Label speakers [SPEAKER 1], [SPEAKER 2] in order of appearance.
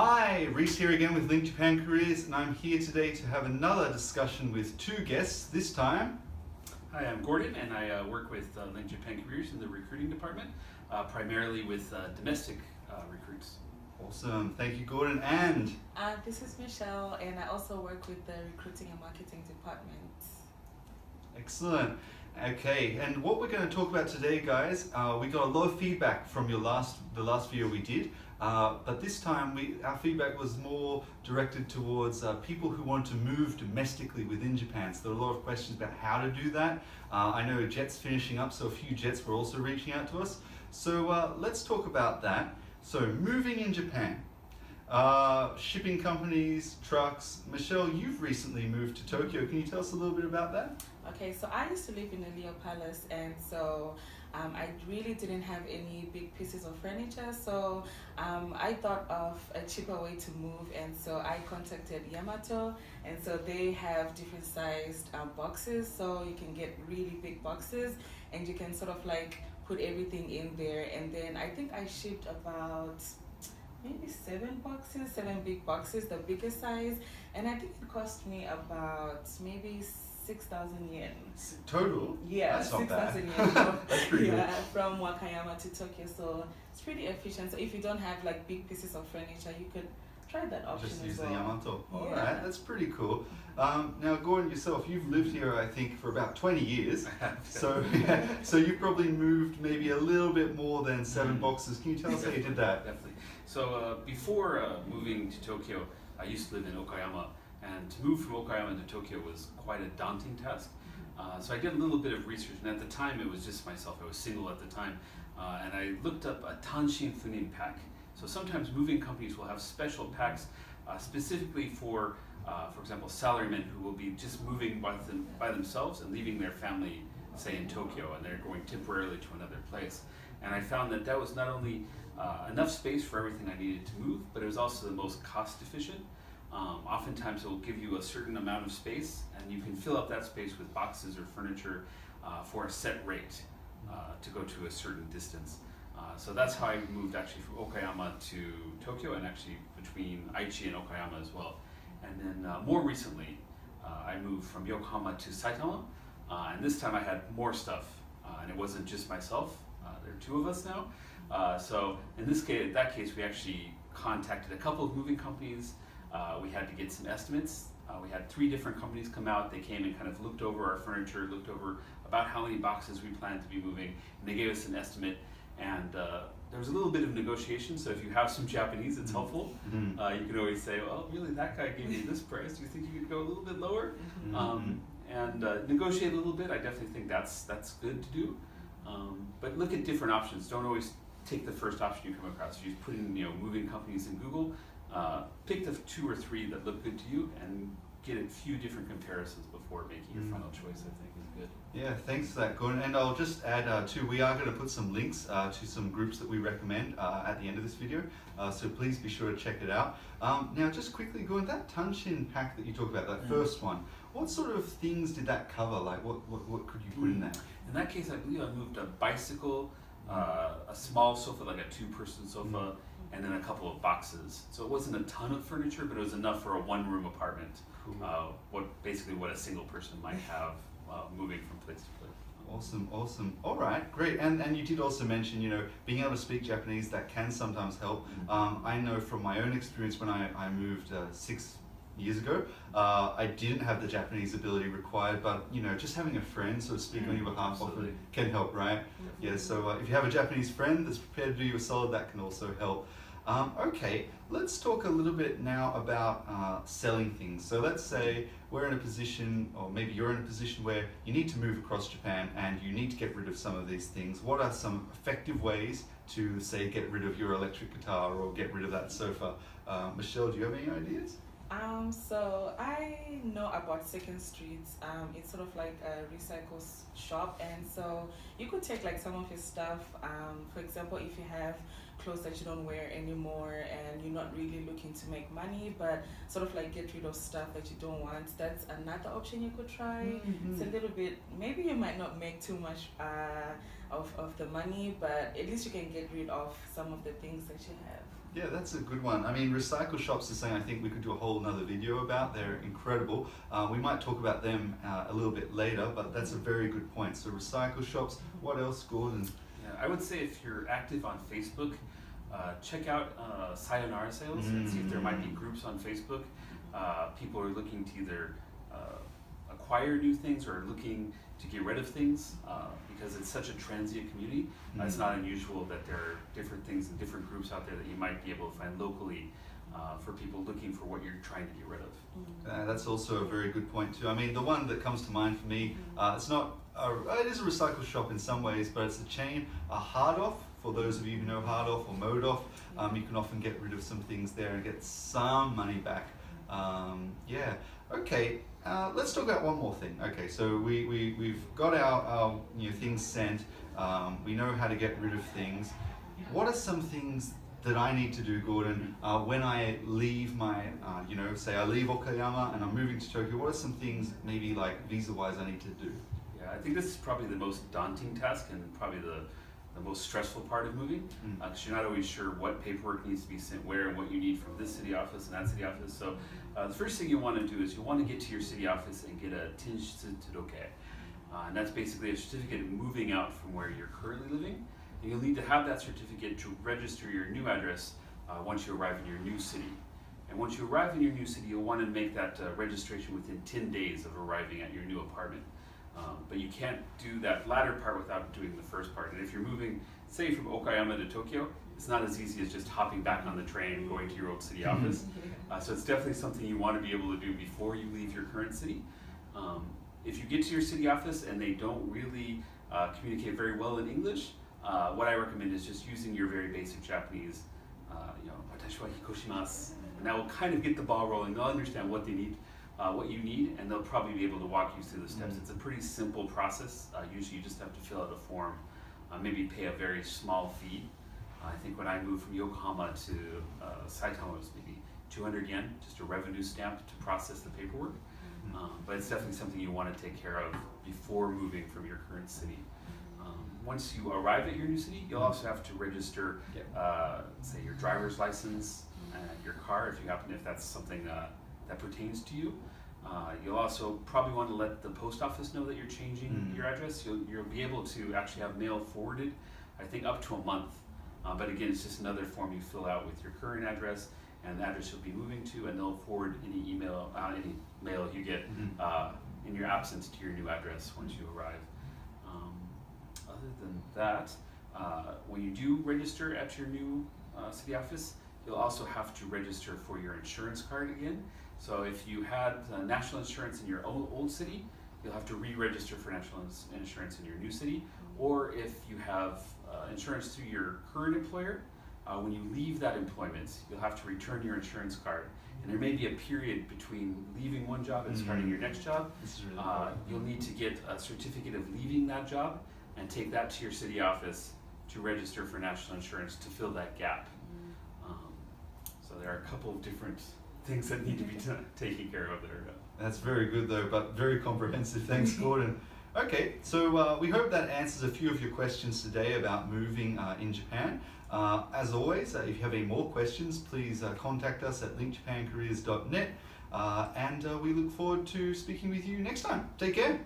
[SPEAKER 1] Hi, Reese here again with Link Japan Careers, and I'm here today to have another discussion with two guests. This time,
[SPEAKER 2] hi, I'm Gordon, and I work with Link Japan Careers in the recruiting department, primarily with domestic recruits.
[SPEAKER 1] Awesome, thank you, Gordon. And
[SPEAKER 3] this is Michelle, and I also work with the recruiting and marketing department.
[SPEAKER 1] Excellent. Okay, and what we're going to talk about today, guys, we got a lot of feedback from the last video we did, but this time our feedback was more directed towards people who want to move domestically within Japan. So there are a lot of questions about how to do that. I know Jet's finishing up, so a few Jets were also reaching out to us. So let's talk about that. So moving in Japan. Shipping companies, trucks. Michelle, you've recently moved to Tokyo. Can you tell us a little bit about that?
[SPEAKER 3] Okay, so I used to live in the Leo Palace, and so I really didn't have any big pieces of furniture, so I thought of a cheaper way to move, and so I contacted Yamato, and so they have different sized boxes, so you can get really big boxes, and you can sort of like put everything in there, and then I think I shipped about maybe 7 big boxes, the biggest size, and I think it cost me about maybe 6,000 yen.
[SPEAKER 1] Total?
[SPEAKER 3] Yeah,
[SPEAKER 1] that's not
[SPEAKER 3] 6,000
[SPEAKER 1] bad.
[SPEAKER 3] yen.
[SPEAKER 1] That's pretty good.
[SPEAKER 3] From Okayama to Tokyo, so it's pretty efficient. So if you don't have like big pieces of furniture, you could try that option
[SPEAKER 1] Just
[SPEAKER 3] as
[SPEAKER 1] use
[SPEAKER 3] well.
[SPEAKER 1] the Yamato.
[SPEAKER 3] Yeah.
[SPEAKER 1] Alright, that's pretty cool. Now Gordon, yourself, you've lived here I think for about 20 years. So so you probably moved maybe a little bit more than 7 boxes. Can you tell us how you did that?
[SPEAKER 2] Definitely. So before moving to Tokyo, I used to live in Okayama, and to move from Okayama to Tokyo was quite a daunting task. So I did a little bit of research, and at the time it was just myself. I was single at the time, and I looked up a Tanshin Funin pack. So sometimes moving companies will have special packs specifically for example, salarymen who will be just moving by themselves and leaving their family, say in Tokyo, and they're going temporarily to another place. And I found that that was not only enough space for everything I needed to move, but it was also the most cost efficient. Oftentimes it will give you a certain amount of space, and you can fill up that space with boxes or furniture for a set rate to go to a certain distance. So that's how I moved actually from Okayama to Tokyo, and actually between Aichi and Okayama as well. And then more recently, I moved from Yokohama to Saitama, and this time I had more stuff, and it wasn't just myself. There are 2 of us now. So in that case, we actually contacted a couple of moving companies. We had to get some estimates. We had 3 different companies come out. They came and kind of looked over our furniture, looked over about how many boxes we planned to be moving, and they gave us an estimate. And there was a little bit of negotiation, so if you have some Japanese, it's helpful. You can always say, well, really, that guy gave me this price. Do you think you could go a little bit lower? And negotiate a little bit. I definitely think that's good to do. But look at different options. Don't always take the first option you come across. You put in moving companies in Google. Pick the 2 or 3 that look good to you, and get a few different comparisons before making your final choice, I think is good.
[SPEAKER 1] Yeah, thanks for that, Gordon. And I'll just add too, we are going to put some links to some groups that we recommend at the end of this video, so please be sure to check it out. Now just quickly, Gordon, that Tanshin pack that you talked about, that first one, what sort of things did that cover? Like what could you put in there?
[SPEAKER 2] In that case, I believe I moved a bicycle, a small sofa, like a 2-person sofa, and then a couple of boxes. So it wasn't a ton of furniture, but it was enough for a 1-room apartment. Cool. Basically what a single person might have moving from place to place.
[SPEAKER 1] Awesome. All right, great. And you did also mention, being able to speak Japanese, that can sometimes help. I know from my own experience when I moved 6 years ago, I didn't have the Japanese ability required, but just having a friend sort of speak on your behalf often can help, right? Yeah, so if you have a Japanese friend that's prepared to do you a solid, that can also help. Okay, let's talk a little bit now about selling things. So let's say we're in a position, or maybe you're in a position where you need to move across Japan and you need to get rid of some of these things. What are some effective ways to, say, get rid of your electric guitar or get rid of that sofa? Michelle, do you have any ideas?
[SPEAKER 3] So I know about Second Street. It's sort of like a recycle shop, and so you could take like some of your stuff. For example, if you have clothes that you don't wear anymore and you're not really looking to make money, but sort of like get rid of stuff that you don't want, that's another option you could try. It's a little bit, maybe you might not make too much of the money, but at least you can get rid of some of the things that you have.
[SPEAKER 1] Yeah, that's a good one. I mean, recycle shops is something I think we could do a whole nother video about. They're incredible. We might talk about them a little bit later, but that's a very good point. So recycle shops, what else, Gordon?
[SPEAKER 2] Yeah, I would say if you're active on Facebook, check out sayonara sales and see if there might be groups on Facebook. People are looking to either acquire new things or looking to get rid of things because it's such a transient community. It's not unusual that there are different things and different groups out there that you might be able to find locally for people looking for what you're trying to get rid of.
[SPEAKER 1] That's also a very good point too. I mean, the one that comes to mind for me, it's not, it is a recycle shop in some ways, but it's a chain, Hard Off. For those of you who know Hard Off or Mode Off, you can often get rid of some things there and get some money back. Yeah, okay, let's talk about one more thing. Okay, so we've got our things sent, we know how to get rid of things. What are some things that I need to do, Gordon, when I leave my, say I leave Okayama and I'm moving to Tokyo? What are some things, maybe like visa-wise, I need to do?
[SPEAKER 2] Yeah, I think this is probably the most daunting task and probably the most stressful part of moving, because you're not always sure what paperwork needs to be sent where and what you need from this city office and that city office. So the first thing you want to do is you want to get to your city office and get a tinshitsudoke. And that's basically a certificate of moving out from where you're currently living. And you'll need to have that certificate to register your new address once you arrive in your new city. And once you arrive in your new city, you'll want to make that registration within 10 days of arriving at your new apartment. But you can't do that latter part without doing the first part. And if you're moving, say, from Okayama to Tokyo, it's not as easy as just hopping back on the train and going to your old city office. So it's definitely something you want to be able to do before you leave your current city. If you get to your city office and they don't really communicate very well in English, what I recommend is just using your very basic Japanese, watashi wa hikoshimasu, and that will kind of get the ball rolling. They'll understand what they need. What you need, and they'll probably be able to walk you through the steps. It's a pretty simple process. Usually you just have to fill out a form, maybe pay a very small fee. I think when I moved from Yokohama to Saitama, it was maybe 200 yen, just a revenue stamp to process the paperwork. But it's definitely something you want to take care of before moving from your current city. Once you arrive at your new city, you'll also have to register, say, your driver's license and your car, if that's something that pertains to you. You'll also probably want to let the post office know that you're changing your address. You'll be able to actually have mail forwarded, I think up to a month. But again, it's just another form you fill out with your current address and the address you'll be moving to, and they'll forward any any mail you get in your absence to your new address once you arrive. Other than that, when you do register at your new city office, you'll also have to register for your insurance card again. So if you had national insurance in your old city, you'll have to re-register for national insurance in your new city. Or if you have insurance through your current employer, when you leave that employment, you'll have to return your insurance card. And there may be a period between leaving one job and starting your next job. Really you'll need to get a certificate of leaving that job and take that to your city office to register for national insurance to fill that gap. So there are a couple of different things that need to be taken care of there.
[SPEAKER 1] That's very good though, but very comprehensive. Thanks, Gordon. Okay, so we hope that answers a few of your questions today about moving in Japan. As always, if you have any more questions, please contact us at linkjapancareers.net, and we look forward to speaking with you next time. Take care.